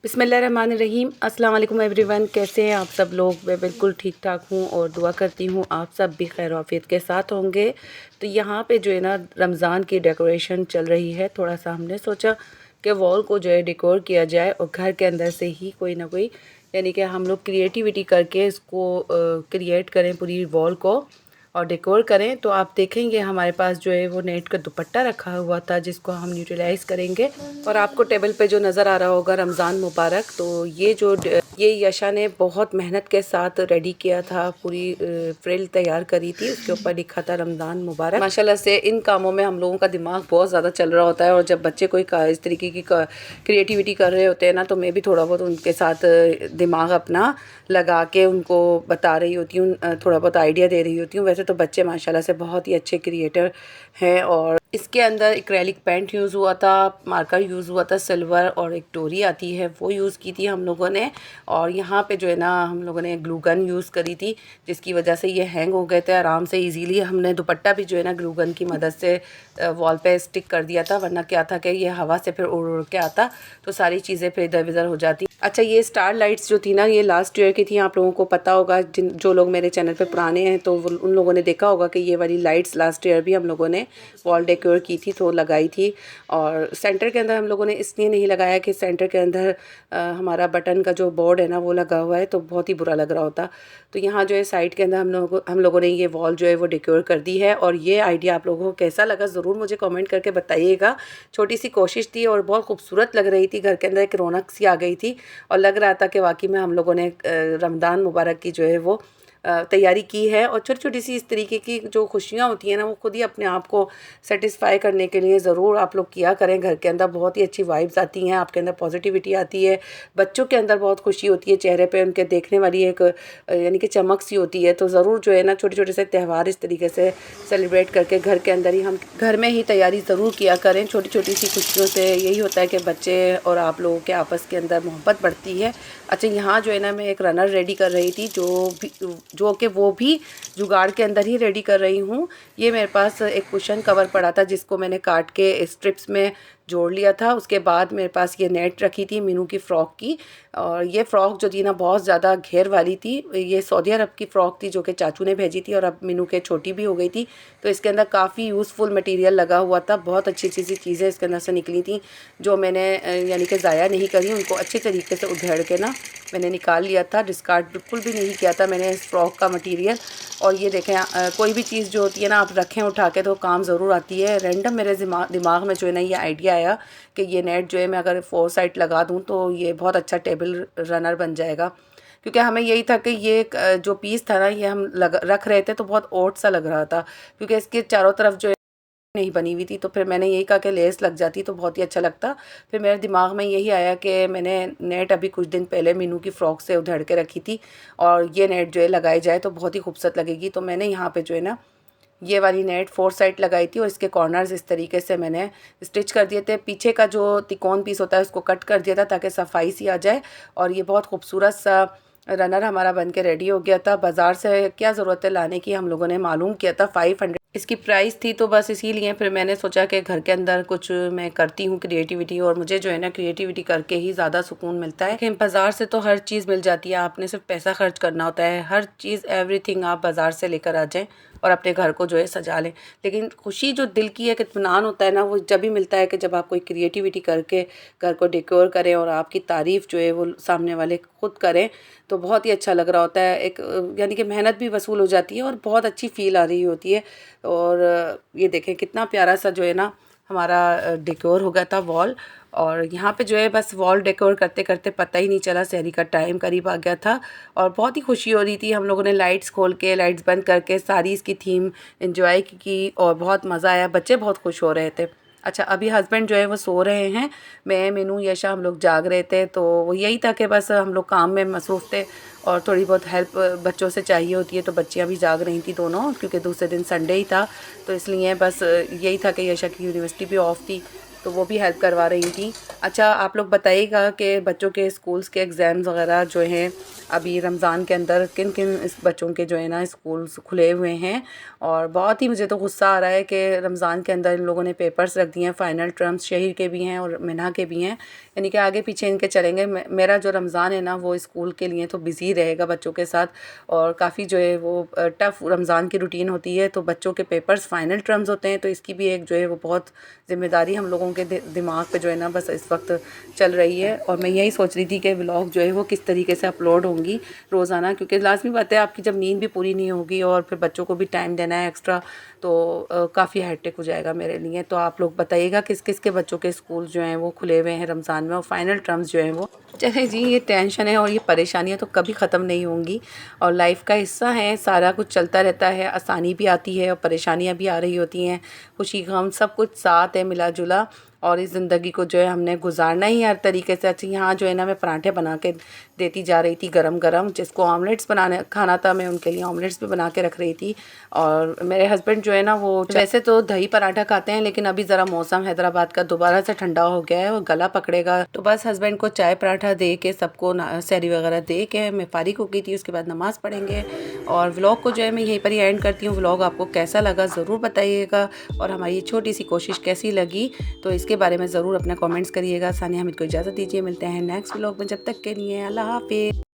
बिस्मिल्लाहिर्रहमानिर्रहीम। अस्सलाम वालेकुम एवरीवन, कैसे हैं आप सब लोग। मैं बिल्कुल ठीक ठाक हूँ और दुआ करती हूँ आप सब भी खैर आफियत के साथ होंगे। तो यहाँ पे जो है ना रमज़ान की डेकोरेशन चल रही है। थोड़ा सा हमने सोचा कि वॉल को जो है डेकोर किया जाए और घर के अंदर से ही कोई ना कोई यानी कि हम लोग क्रिएटिविटी करके इसको क्रिएट करें पूरी वॉल को और डेकोर करें। तो आप देखेंगे हमारे पास जो है वो नेट का दुपट्टा रखा हुआ था जिसको हम यूटिलाइज़ करेंगे। और आपको टेबल पे जो नज़र आ रहा होगा रमज़ान मुबारक, तो ये यशा ने बहुत मेहनत के साथ रेडी किया था। पूरी फ्रिल तैयार करी थी, उसके ऊपर लिखा था रमज़ान मुबारक। माशाल्लाह से इन कामों में हम लोगों का दिमाग बहुत ज़्यादा चल रहा होता है और जब बच्चे कोई इस तरीके की क्रिएटिविटी कर रहे होते हैं ना, तो मैं भी थोड़ा बहुत उनके साथ दिमाग अपना लगा के उनको बता रही होती हूँ, थोड़ा बहुत आइडिया दे रही होती हूँ। वैसे तो बच्चे माशाल्लाह से बहुत ही अच्छे क्रिएटर हैं। और इसके अंदर एक्रेलिक पेंट यूज़ हुआ था, मार्कर यूज़ हुआ था, सिल्वर और एक डोरी आती है वो यूज़ की थी हम लोगों ने। और यहाँ पे जो है ना हम लोगों ने ग्लू गन यूज़ करी थी जिसकी वजह से ये हैंग हो गए थे आराम से इजीली। हमने दुपट्टा भी जो है ना ग्लू गन की मदद से वॉल पे स्टिक कर दिया था, वरना क्या था कि ये हवा से फिर उड़ उड़ के आता तो सारी चीज़ें फिर इधर उधर हो जाती। अच्छा, ये स्टार लाइट्स जो थी ना ये लास्ट ईयर की थी। आप लोगों को पता होगा, जो लोग मेरे चैनल पे पुराने हैं तो उन लोगों ने देखा होगा कि ये वाली लाइट्स लास्ट ईयर भी हम लोगों ने वॉल डेकोर की थी तो लगाई थी। और सेंटर के अंदर हम लोगों ने इसलिए नहीं लगाया कि सेंटर के अंदर हमारा बटन का जो बोर्ड है ना वो लगा हुआ है तो बहुत ही बुरा लग रहा होता। तो यहाँ जो है साइड के अंदर हम लोगों ने ये वॉल जो है वो डेकोर कर दी है। और ये आइडिया आप लोगों को कैसा लगा ज़रूर मुझे कमेंट करके बताइएगा। छोटी सी कोशिश थी और बहुत खूबसूरत लग रही थी, घर के अंदर एक रौनक सी आ गई थी और लग रहा था कि वाकई में हम लोगों ने रमज़ान मुबारक की जो है वो तैयारी की है। और छोटी छोटी सी इस तरीके की जो खुशियाँ होती हैं ना वो खुद ही अपने आप को सेटिस्फाई करने के लिए ज़रूर आप लोग किया करें। घर के अंदर बहुत ही अच्छी वाइब्स आती हैं, आपके अंदर पॉजिटिविटी आती है, बच्चों के अंदर बहुत खुशी होती है, चेहरे पे उनके देखने वाली एक यानी कि चमक सी होती है। तो ज़रूर जो है ना छोटे छोटे से त्यौहार इस तरीके से सेलिब्रेट करके घर के अंदर ही हम घर में ही तैयारी ज़रूर किया करें। छोटी छोटी सी खुशियों से यही होता है कि बच्चे और आप लोगों के आपस के अंदर मोहब्बत बढ़ती है। अच्छा, यहाँ जो है ना मैं एक रनर रेडी कर रही थी जो कि वो भी जुगाड़ के अंदर ही रेडी कर रही हूँ। ये मेरे पास एक कुशन कवर पड़ा था जिसको मैंने काट के स्ट्रिप्स में जोड़ लिया था। उसके बाद मेरे पास ये नेट रखी थी मीनू की फ़्रॉक की। और ये फ़्रॉक जो थी ना बहुत ज़्यादा घेर वाली थी। ये सऊदी अरब की फ़्रॉक थी जो कि चाचू ने भेजी थी और अब मीनू के छोटी भी हो गई थी। तो इसके अंदर काफ़ी यूज़फुल मटेरियल लगा हुआ था, बहुत अच्छी अच्छी सी चीज़ें इसके अंदर से निकली थी जो मैंने यानी कि ज़ाया नहीं करी, उनको अच्छे तरीके से उधेड़ के ना मैंने निकाल लिया था। डिस्कार्ड बिल्कुल भी नहीं किया था मैंने इस फ़्रॉक का मटेरियल। और ये देखें, कोई भी चीज़ जो होती है ना आप रखें उठा के तो काम ज़रूर आती है। रैंडम मेरे दिमाग में जो है ना ये आइडिया आया कि ये नेट जो है मैं अगर 4 साइड लगा दूँ तो ये बहुत अच्छा टेबल रनर बन जाएगा। क्योंकि हमें यही था कि ये जो पीस था ना ये हम रख रहे थे तो बहुत ओट सा लग रहा था, क्योंकि इसके चारों तरफ जो नहीं बनी हुई थी। तो फिर मैंने यही कहा कि लेस लग जाती तो बहुत ही अच्छा लगता। फिर मेरे दिमाग में यही आया कि मैंने नेट अभी कुछ दिन पहले मीनू की फ़्रॉक से उधेड़ के रखी थी और ये नेट जो है लगाई जाए तो बहुत ही खूबसूरत लगेगी। तो मैंने यहाँ पे जो है ना ये वाली नेट 4 साइड लगाई थी और इसके कॉर्नर्स इस तरीके से मैंने स्टिच कर दिए थे। पीछे का जो तिकोन पीस होता है उसको कट कर दिया था ताकि सफाई सी आ जाए। और ये बहुत खूबसूरत सा रनर हमारा बन के रेडी हो गया था। बाज़ार से क्या ज़रूरत है लाने की, हम लोगों ने मालूम किया था 500 इसकी प्राइस थी। तो बस इसीलिए फिर मैंने सोचा कि घर के अंदर कुछ मैं करती हूँ क्रिएटिविटी, और मुझे जो है ना क्रिएटिविटी करके ही ज़्यादा सुकून मिलता है। कि बाज़ार से तो हर चीज़ मिल जाती है, आपने सिर्फ पैसा खर्च करना होता है। हर चीज़ एवरीथिंग आप बाज़ार से लेकर आ जाएं और अपने घर को जो है सजा लें। लेकिन खुशी जो दिल की एक इत्मीनान होता है ना वो जब भी मिलता है कि जब आप कोई क्रिएटिविटी करके घर को डेकोर करें और आपकी तारीफ़ जो है वो सामने वाले खुद करें तो बहुत ही अच्छा लग रहा होता है। एक यानी कि मेहनत भी वसूल हो जाती है और बहुत अच्छी फ़ील आ रही होती है। और ये देखें कितना प्यारा सा जो है ना हमारा डेकोर हो गया था वॉल। और यहाँ पे जो है बस वॉल डेकोर करते करते पता ही नहीं चला, सहरी का टाइम करीब आ गया था और बहुत ही खुशी हो रही थी। हम लोगों ने लाइट्स खोल के लाइट्स बंद करके सारी इसकी थीम एंजॉय की और बहुत मज़ा आया, बच्चे बहुत खुश हो रहे थे। अच्छा, अभी हस्बैंड जो है वो सो रहे हैं, मैं मीनू यशा हम लोग जाग रहे थे। तो वो यही था कि बस हम लोग काम में मसरूफ़ थे और थोड़ी बहुत हेल्प बच्चों से चाहिए होती है। तो बच्चियाँ भी जाग रही थी दोनों, क्योंकि दूसरे दिन संडे ही था तो इसलिए बस यही था कि यशा की यूनिवर्सिटी भी ऑफ थी तो वो भी हेल्प करवा रही थी। अच्छा, आप लोग बताइएगा कि बच्चों के स्कूल्स के एग्ज़ाम्स वगैरह जो हैं अभी रमज़ान के अंदर किन किन इस बच्चों के जो है ना स्कूल्स खुले हुए हैं। और बहुत ही मुझे तो गुस्सा आ रहा है कि रमज़ान के अंदर इन लोगों ने पेपर्स रख दिए हैं, फ़ाइनल टर्म्स शहीर के भी हैं और मिन्हा के भी हैं। यानी कि आगे पीछे इनके चलेंगे। मेरा जो रमज़ान है ना वो स्कूल के लिए तो बिज़ी रहेगा बच्चों के साथ, और काफ़ी जो है वो टफ़ रमज़ान की रूटीन होती है। तो बच्चों के पेपर्स फाइनल टर्म्स होते हैं, तो इसकी भी एक जो है वो बहुत ज़िम्मेदारी हम लोगों के दिमाग पे जो है ना बस इस वक्त चल रही है। और मैं यही सोच रही थी कि व्लॉग जो है वो किस तरीके से अपलोड होंगी रोज़ाना, क्योंकि लाजमी बात है आपकी जब नींद भी पूरी नहीं होगी और फिर बच्चों को भी टाइम देना है एक्स्ट्रा, तो काफ़ी हेक्टिक हो जाएगा मेरे लिए। तो आप लोग बताइएगा किस किस के बच्चों के स्कूल जो हैं वो खुले हुए हैं रमज़ान में और फाइनल टर्म्स जो हैं वो। चले जी, ये टेंशन है और ये परेशानियां तो कभी ख़त्म नहीं होंगी और लाइफ का हिस्सा है, सारा कुछ चलता रहता है। आसानी भी आती है और परेशानियां भी आ रही होती हैं, खुशी गम सब कुछ साथ है मिला जुला। और इस ज़िंदगी को जो है हमने गुजारना ही हर तरीके से। अच्छा, यहाँ जो है ना मैं पराठे बना के देती जा रही थी गरम गरम, जिसको ऑमलेट्स बनाने खाना था मैं उनके लिए ऑमलेट्स भी बना के रख रही थी। और मेरे हस्बैंड जो है ना वो वैसे तो दही पराठा खाते हैं, लेकिन अभी ज़रा मौसम हैदराबाद का दोबारा से ठंडा हो गया है और गला पकड़ेगा, तो बस हस्बैंड को चाय पराठा दे के सबको सहरी वगैरह दे के मैं फारिग हो गई थी। उसके बाद नमाज़ पढ़ेंगे और व्लॉग को जो है मैं यहीं पर ही एंड करती हूँ। व्लॉग आपको कैसा लगा ज़रूर बताइएगा, और हमारी ये छोटी सी कोशिश कैसी लगी तो इसके बारे में ज़रूर अपने कमेंट्स करिएगा। सानिया हामिद को इजाज़त दीजिए, मिलते हैं नेक्स्ट व्लॉग में, जब तक के लिए अल्लाह हाफिज़।